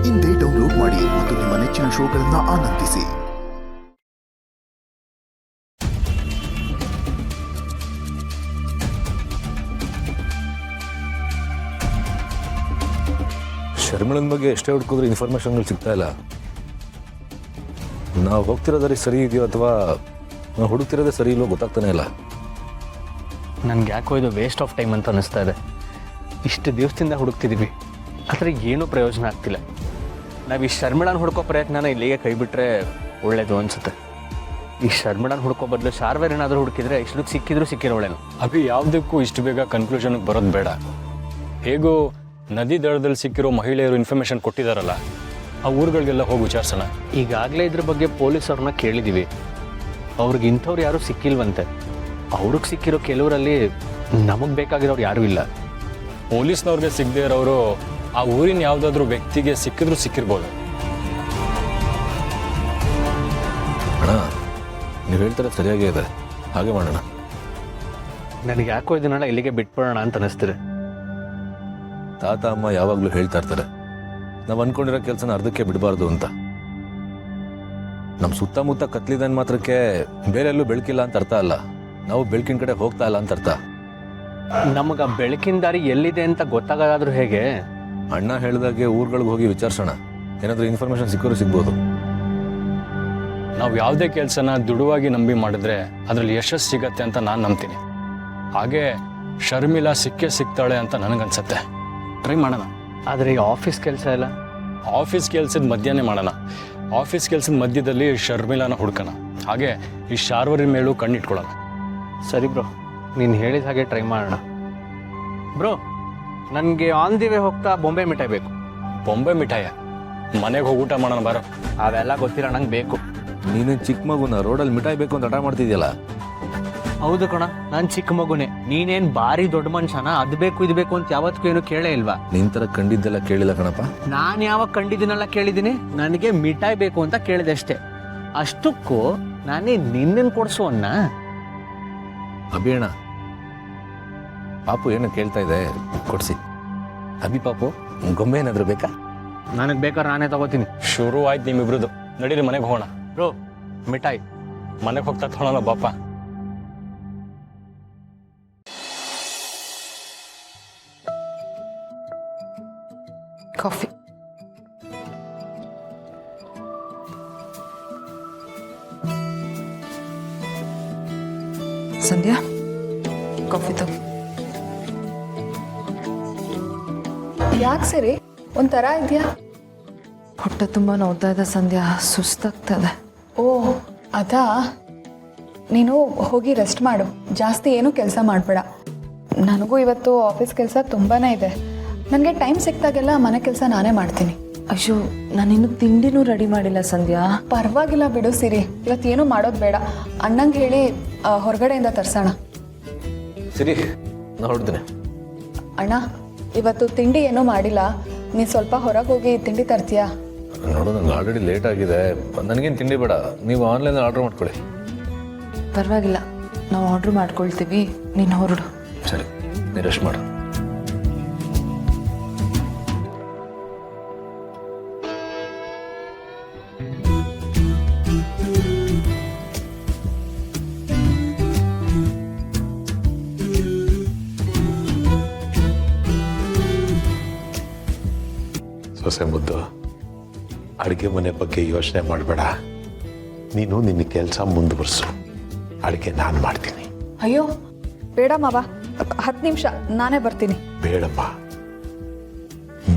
ಇಂದೇ ಡೌನ್ಲೋಡ್ ಮಾಡಿ ಮತ್ತು ನಿಮ್ಮ ನೆಚ್ಚಿನ ಶೋಗಳನ್ನು ಆನಂದಿಸಿ. ಶರ್ಮಿಳನ ಬಗ್ಗೆ ಎಷ್ಟೇ ಹುಡುಕಿದ್ರೆ ಇನ್ಫಾರ್ಮೇಷನ್ಗಳು ಸಿಗ್ತಾ ಇಲ್ಲ. ನಾವು ಹೋಗ್ತಿರೋದ್ರಿಗೆ ಸರಿ ಇದೆಯೋ ಅಥವಾ ನಾವು ಹುಡುಕ್ತಿರೋದೇ ಸರಿ ಇಲ್ಲೋ ಗೊತ್ತಾಗ್ತಾನೆ ಇಲ್ಲ. ನನಗೆ ಯಾಕೋ ಇದು ವೇಸ್ಟ್ ಆಫ್ ಟೈಮ್ ಅಂತ ಅನ್ನಿಸ್ತಾ ಇದೆ. ಇಷ್ಟು ದಿವಸದಿಂದ ಹುಡುಕ್ತಿದ್ದೀವಿ, ಆದರೆ ಏನೂ ಪ್ರಯೋಜನ ಆಗ್ತಿಲ್ಲ. ನಾವು ಈ ಶರ್ಮಿಳನ ಹುಡ್ಕೋ ಪ್ರಯತ್ನನ ಇಲ್ಲಿಗೆ ಕೈ ಬಿಟ್ಟರೆ ಒಳ್ಳೇದು ಅನಿಸುತ್ತೆ. ಈ ಶರ್ಮಿಳನ ಹುಡ್ಕೋ ಬದಲು ಶಾರ್ವರ್ ಏನಾದರೂ ಹುಡುಕಿದ್ರೆ ಇಷ್ಟಕ್ಕೆ ಸಿಕ್ಕಿದ್ರು ಸಿಕ್ಕಿರೋಳೇನು. ಅಭಿ ಯಾವುದಕ್ಕೂ ಇಷ್ಟು ಬೇಗ ಕನ್ಕ್ಲೂಷನ್ಗೆ ಬರೋದು ಬೇಡ. ಹೇಗೋ ನದಿ ದಡದಲ್ಲಿ ಸಿಕ್ಕಿರೋ ಮಹಿಳೆಯರು ಇನ್ಫಾರ್ಮೇಷನ್ ಕೊಟ್ಟಿದ್ದಾರಲ್ಲ, ಆ ಊರುಗಳಿಗೆಲ್ಲ ಹೋಗಿ ವಿಚಾರಿಸೋಣ. ಈಗಾಗಲೇ ಇದ್ರ ಬಗ್ಗೆ ಪೊಲೀಸವ್ರನ್ನ ಕೇಳಿದ್ದೀವಿ. ಅವ್ರಿಗೆ ಇಂಥವ್ರು ಯಾರೂ ಸಿಕ್ಕಿಲ್ವಂತೆ. ಅವ್ರಿಗೆ ಸಿಕ್ಕಿರೋ ಕೆಲವರಲ್ಲಿ ನಮಗೆ ಬೇಕಾಗಿರೋರು ಯಾರೂ ಇಲ್ಲ. ಪೊಲೀಸ್ನವ್ರಿಗೆ ಸಿಗದೆ ಇರೋರು ಆ ಊರಿನ ಯಾವುದಾದ್ರೂ ವ್ಯಕ್ತಿಗೆ ಸಿಕ್ಕಿದ್ರು ಸಿಕ್ಕಿರ್ಬೋದು. ಅಣ್ಣ, ನೀವು ಹೇಳ್ತಾರೆ ಸರಿಯಾಗೇ ಇದೆ, ಹಾಗೆ ಮಾಡೋಣ. ನನಗೆ ಯಾಕೋ ಇದನ್ನೆಲ್ಲ ಇಲ್ಲಿಗೆ ಬಿಟ್ಬಿಡೋಣ ಅಂತ ಅನಿಸ್ತಿದೆ. ತಾತ ಅಮ್ಮ ಯಾವಾಗಲೂ ಹೇಳ್ತಾ ಇರ್ತಾರೆ, ನಾವು ಅಂದ್ಕೊಂಡಿರೋ ಕೆಲಸನ ಅರ್ಧಕ್ಕೆ ಬಿಡಬಾರ್ದು ಅಂತ. ನಮ್ಮ ಸುತ್ತಮುತ್ತ ಕತ್ಲಿದ ಮಾತ್ರಕ್ಕೆ ಬೇರೆ ಎಲ್ಲೂ ಬೆಳಕಿಲ್ಲ ಅಂತ ಅರ್ಥ ಅಲ್ಲ, ನಾವು ಬೆಳಕಿನ ಕಡೆ ಹೋಗ್ತಾ ಇಲ್ಲ ಅಂತ ಅರ್ಥ. ನಮಗೆ ಆ ಬೆಳಕಿನ ದಾರಿ ಎಲ್ಲಿದೆ ಅಂತ ಗೊತ್ತಾಗೋದಾದ್ರೂ ಹೇಗೆ? ಅಣ್ಣ ಹೇಳಿದಾಗೆ ಊರುಗಳಿಗೆ ಹೋಗಿ ವಿಚಾರಿಸೋಣ, ಏನಾದರೂ ಇನ್ಫಾರ್ಮೇಷನ್ ಸಿಕ್ಕೋರು ಸಿಗ್ಬೋದು. ನಾವು ಯಾವುದೇ ಕೆಲಸನ ದೃಢವಾಗಿ ನಂಬಿ ಮಾಡಿದ್ರೆ ಅದರಲ್ಲಿ ಯಶಸ್ಸು ಸಿಗತ್ತೆ ಅಂತ ನಾನು ನಂಬ್ತೀನಿ. ಹಾಗೆ ಶರ್ಮಿಳಾ ಸಿಕ್ಕೇ ಸಿಗ್ತಾಳೆ ಅಂತ ನನಗನ್ಸುತ್ತೆ. ಟ್ರೈ ಮಾಡೋಣ. ಆದರೆ ಈ ಆಫೀಸ್ ಕೆಲಸ ಎಲ್ಲ? ಆಫೀಸ್ ಕೆಲಸದ ಮಧ್ಯಾಹ್ನ ಮಾಡೋಣ. ಆಫೀಸ್ ಕೆಲಸದ ಮಧ್ಯದಲ್ಲಿ ಶರ್ಮಿಳಾನ ಹುಡ್ಕೋಣ. ಹಾಗೆ ಈ ಶಾರ್ವರಿ ಮೇಲೂ ಕಣ್ಣಿಟ್ಕೊಳ್ಳೋಣ. ಸರಿ ಬ್ರೋ, ನೀನು ಹೇಳಿದ ಹಾಗೆ ಟ್ರೈ ಮಾಡೋಣ. ಬ್ರೋ, ನನಗೆ ಆನ್ ದಿ ವೇ ಹೋಗ್ತಾ ಬೊಂಬೆ ಮಿಠಾಯಿ ಬೇಕು. ಬೊಂಬೆ ಮಿಠಾಯ? ಮನೆಗೆ ಹೋಗಿ ಊಟ ಮಾಡೋಣ ಬಾರೋ. ಅವೆಲ್ಲ ಗೊತ್ತಿಲ್ಲ, ನಂಗೆ ಬೇಕು. ನೀನೇನು ಚಿಕ್ಕ ಮಗುನ ರೋಡಲ್ಲಿ ಮಿಠಾಯಿ ಬೇಕು ಅಂತ ಹಠ ಮಾಡ್ತಿದ್ಯಲ್ಲ? ಹೌದು ಕಣ, ನಾನು ಚಿಕ್ಕ ಮಗುನೇ. ನೀನೇನು ಭಾರಿ ದೊಡ್ಡ ಮನುಷ್ಯನ, ಅದು ಬೇಕು ಇದು ಬೇಕು ಅಂತ ಯಾವತ್ತೂ ಏನು ಕೇಳೇ ಇಲ್ವಾ? ನಿನ್ ಥರ ಕಂಡಿದ್ದೆಲ್ಲ ಕೇಳಿಲ್ಲ ಕಣಪ್ಪ. ನಾನು ಯಾವಾಗ ಕಂಡಿದ್ದೀನಲ್ಲ ಕೇಳಿದ್ದೀನಿ. ನನಗೆ ಮಿಠಾಯಿ ಬೇಕು ಅಂತ ಕೇಳಿದೆ ಅಷ್ಟೇ. ಅಷ್ಟಕ್ಕೂ ನಾನೇ ನಿನ್ನನ್ನು ಕೊಡಿಸು ಅನ್ನ. ಅಭಿಯಣ್ಣ, ಪಾಪು ಏನು ಕೇಳ್ತಾ ಇದೆ, ಕೊಡಿಸಿ. ಅಭಿ ಪಾಪು ಗೊಂಬೆ ಏನಾದರೂ ಬೇಕಾ? ನನಗೆ ಬೇಕಾದ್ರೆ ನಾನೇ ತಗೋತೀನಿ. ಶುರು ಆಯ್ತು ನಿಮ್ಮಿಬ್ರದ್ದು. ನಡೀರಿ ಮನೆಗೆ ಹೋಗೋಣ. ಬ್ರೋ, ಮಿಠಾಯಿ ಮನೆಗೆ ಹೋಗ್ತಾ ತೊಗೊಳೋಣ ಬಾಪ. ಕಾಫಿ. ಸಂಧ್ಯಾ, ಕಾಫಿ ತಗೋ. ಯಾಕೆ ಸರಿ ಒಂಥರ ಇದೆಯಾ? ಹೊಟ್ಟೆ ತುಂಬ ನೋಡ್ತಾ ಇದೆ ಸಂಧ್ಯಾ, ಸುಸ್ತಾಗ್ತದೆ. ಓ ಅದಾ, ನೀನು ಹೋಗಿ ರೆಸ್ಟ್ ಮಾಡು, ಜಾಸ್ತಿ ಏನೂ ಕೆಲಸ ಮಾಡಬೇಡ. ನನಗೂ ಇವತ್ತು ಆಫೀಸ್ ಕೆಲಸ ತುಂಬಾ ಇದೆ. ನನಗೆ ಟೈಮ್ ಸಿಕ್ತಾಗೆಲ್ಲ ಮನೆ ಕೆಲಸ ನಾನೇ ಮಾಡ್ತೀನಿ. ಅಯ್ಯೋ, ನಾನಿನ್ನು ತಿಂಡಿನೂ ರೆಡಿ ಮಾಡಿಲ್ಲ ಸಂಧ್ಯಾ. ಪರವಾಗಿಲ್ಲ ಬಿಡು ಸಿರಿ, ಇವತ್ತೇನು ಮಾಡೋದು ಬೇಡ. ಅಣ್ಣಂಗೆ ಹೇಳಿ ಹೊರಗಡೆಯಿಂದ ತರ್ಸೋಣ. ಸರಿ, ನಾ ಹೊರಡ್ತೀನಿ. ಅಣ್ಣ, ಇವತ್ತು ತಿಂಡಿ ಏನೂ ಮಾಡಿಲ್ಲ. ನೀನು ಸ್ವಲ್ಪ ಹೊರಗೆ ಹೋಗಿ ತಿಂಡಿ ತರ್ತೀಯಾ? ನೋಡು, ನಂಗೆ ಆಲ್ರೆಡಿ ಲೇಟ್ ಆಗಿದೆ, ನನಗೇನು ತಿಂಡಿ ಬೇಡ, ನೀವು ಆನ್ಲೈನಲ್ಲಿ ಆರ್ಡ್ರ್ ಮಾಡ್ಕೊಳ್ಳಿ. ಪರವಾಗಿಲ್ಲ, ನಾವು ಆರ್ಡ್ರ್ ಮಾಡ್ಕೊಳ್ತೀವಿ, ನೀನು ಹೊರಡು. ಸರಿ, ನೀನು ರೆಸ್ಟ್ ಮಾಡು. ಸೊಸೆ ಮುದ್ದು, ಅಡುಗೆ ಮನೆ ಬಗ್ಗೆ ಯೋಚನೆ ಮಾಡಬೇಡ. ನೀನು ನಿನ್ನ ಕೆಲಸ ಮುಂದುವರಿಸು, ಅಡುಗೆ ನಾನು ಮಾಡ್ತೀನಿ. ಅಯ್ಯೋ ಬೇಡ ಮಾವ, 10 ನಿಮಿಷ ನಾನೇ ಬರ್ತೀನಿ. ಬೇಡಮ್ಮ,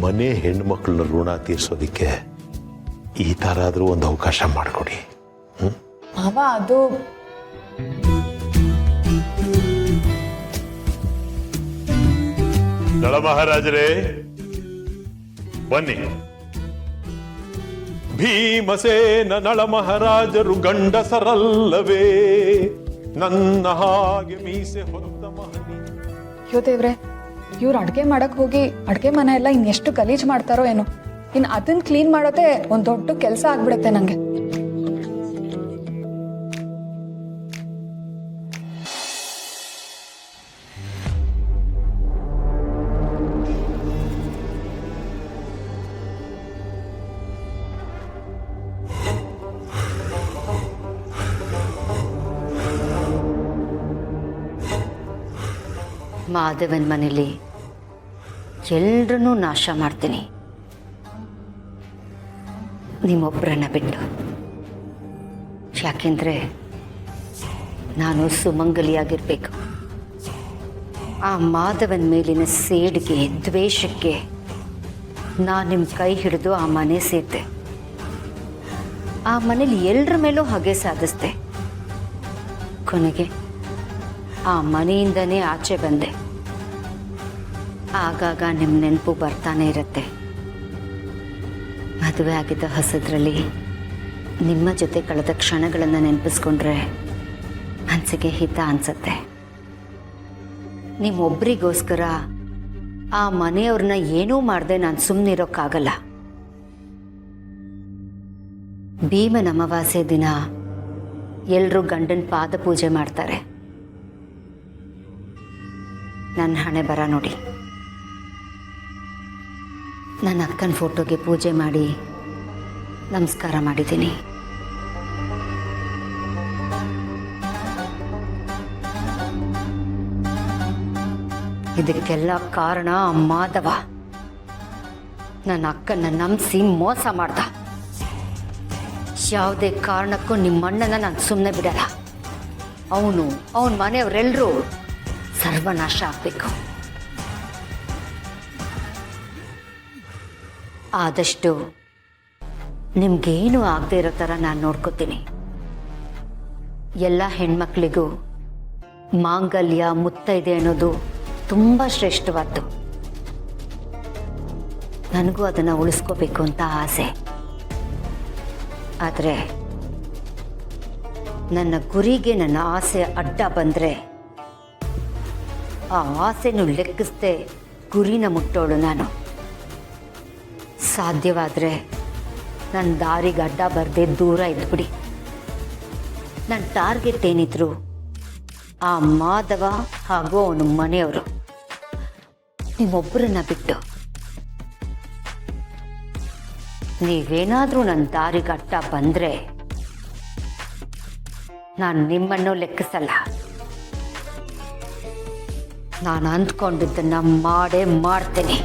ಮನೆ ಹೆಣ್ಮಕ್ಳ ಋಣ ತೀರ್ಸೋದಿಕ್ಕೆ ಈ ಥರ ಆದರೂ ಒಂದು ಅವಕಾಶ ಮಾಡಿಕೊಡಿ. ಮಾವ, ಅದು ನಳ ಮಹಾರಾಜರೇ ಬನ್ನಿ. ಭೀಮಸೇನ ನಳ ಮಹಾರಾಜರು ಗಂಡಸರಲ್ಲವೇ, ನನ್ನ ಹಾಗೆ ಮೀಸೆ ಹೊತ್ತ ಮಹನಿ. ಅಯ್ಯೋ ದೇವ್ರೆ, ಇವ್ರು ಅಡುಗೆ ಮಾಡಕ್ ಹೋಗಿ ಅಡುಗೆ ಮನೆ ಎಲ್ಲ ಇನ್ನೆಷ್ಟು ಗಲೀಜು ಮಾಡ್ತಾರೋ ಏನೋ. ಇನ್ನು ಅದನ್ನ ಕ್ಲೀನ್ ಮಾಡೋದೇ ಒಂದು ದೊಡ್ಡ ಕೆಲಸ ಆಗ್ಬಿಡುತ್ತೆ ನನಗೆ. ಮಾಧವನ ಮನೇಲಿ ಎಲ್ರನ್ನೂ ನಾಶ ಮಾಡ್ತೀನಿ, ನಿಮ್ಮೊಬ್ಬರನ್ನ ಬಿಟ್ಟು. ಯಾಕೆಂದರೆ ನಾನು ಸುಮಂಗಲಿಯಾಗಿರಬೇಕು. ಆ ಮಾಧವನ ಮೇಲಿನ ಸೇಡಿಗೆ, ದ್ವೇಷಕ್ಕೆ ನಾನು ನಿಮ್ಮ ಕೈ ಹಿಡಿದು ಆ ಮನೆ ಸೇರಿದೆ. ಆ ಮನೇಲಿ ಎಲ್ಲರ ಮೇಲೂ ಹಾಗೆ ಸಾಧಿಸ್ದೆ. ಕೊನೆಗೆ ಆ ಮನೆಯಿಂದನೇ ಆಚೆ ಬಂದೆ. ಆಗಾಗ ನಿಮ್ಮ ನೆನಪು ಬರ್ತಾನೆ ಇರುತ್ತೆ. ಮದುವೆ ಆಗಿದ್ದ ಹೊಸದ್ರಲ್ಲಿ ನಿಮ್ಮ ಜೊತೆ ಕಳೆದ ಕ್ಷಣಗಳನ್ನು ನೆನಪಿಸ್ಕೊಂಡ್ರೆ ಮನಸ್ಸಿಗೆ ಹಿತ ಅನ್ಸುತ್ತೆ. ನಿಮ್ಮೊಬ್ಬರಿಗೋಸ್ಕರ ಆ ಮನೆಯವ್ರನ್ನ ಏನೂ ಮಾಡದೆ ನಾನು ಸುಮ್ಮನಿರೋಕ್ಕಾಗಲ್ಲ. ಭೀಮನ ಅಮಾವಾಸ್ಯೆ ದಿನ ಎಲ್ಲರೂ ಗಂಡನ ಪಾದ ಪೂಜೆ ಮಾಡ್ತಾರೆ. ನನ್ನ ಹಣೆ ಬರ ನೋಡಿ, ನನ್ನ ಅಕ್ಕನ ಫೋಟೋಗೆ ಪೂಜೆ ಮಾಡಿ ನಮಸ್ಕಾರ ಮಾಡಿದ್ದೀನಿ. ಇದಕ್ಕೆಲ್ಲ ಕಾರಣ ಮಾಧವ. ನನ್ನ ಅಕ್ಕನ ನಂಬಿಸಿ ಮೋಸ ಮಾಡ್ದ. ಯಾವುದೇ ಕಾರಣಕ್ಕೂ ನಿಮ್ಮಣ್ಣನ ನಾನು ಸುಮ್ಮನೆ ಬಿಡಲ್ಲ. ಅವನ ಮನೆಯವರೆಲ್ಲರೂ ಸರ್ವನಾಶ ಆಗಬೇಕು. ಆದಷ್ಟು ನಿಮ್ಗೇನು ಆಗದೆ ಇರೋ ಥರ ನಾನು ನೋಡ್ಕೋತೀನಿ. ಎಲ್ಲ ಹೆಣ್ಮಕ್ಳಿಗೂ ಮಾಂಗಲ್ಯ, ಮುತ್ತೈದೆ ಅನ್ನೋದು ತುಂಬ ಶ್ರೇಷ್ಠವಾದ್ದು. ನನಗೂ ಅದನ್ನು ಉಳಿಸ್ಕೋಬೇಕು ಅಂತ ಆಸೆ. ಆದರೆ ನನ್ನ ಗುರಿಗೆ ನನ್ನ ಆಸೆ ಅಡ್ಡ ಬಂದರೆ ಆ ಆಸೆನೂ ಲೆಕ್ಕಿಸದೆ ಗುರಿನ ಮುಟ್ಟೋಳು ನಾನು. ಸಾಧ್ಯವಾದರೆ ನನ್ನ ದಾರಿಗೆ ಅಡ್ಡ ಬರದೆ ದೂರ ಇದ್ಬಿಡಿ. ನನ್ನ ಟಾರ್ಗೆಟ್ ಏನಿದ್ರು ಆ ಮಾಧವ ಹಾಗೂ ಅವನ ಮನೆಯವರು. ನಿಮ್ಮೊಬ್ಬರನ್ನ ಬಿಟ್ಟು ನೀವೇನಾದರೂ ನನ್ನ ದಾರಿಗೆ ಅಡ್ಡ ಬಂದರೆ ನಾನು ನಿಮ್ಮನ್ನು ಲೆಕ್ಕಿಸಲ್ಲ. ನಾನು ಅಂದ್ಕೊಂಡಿದ್ದನ್ನು ಮಾಡೇ ಮಾಡ್ತೇನೆ.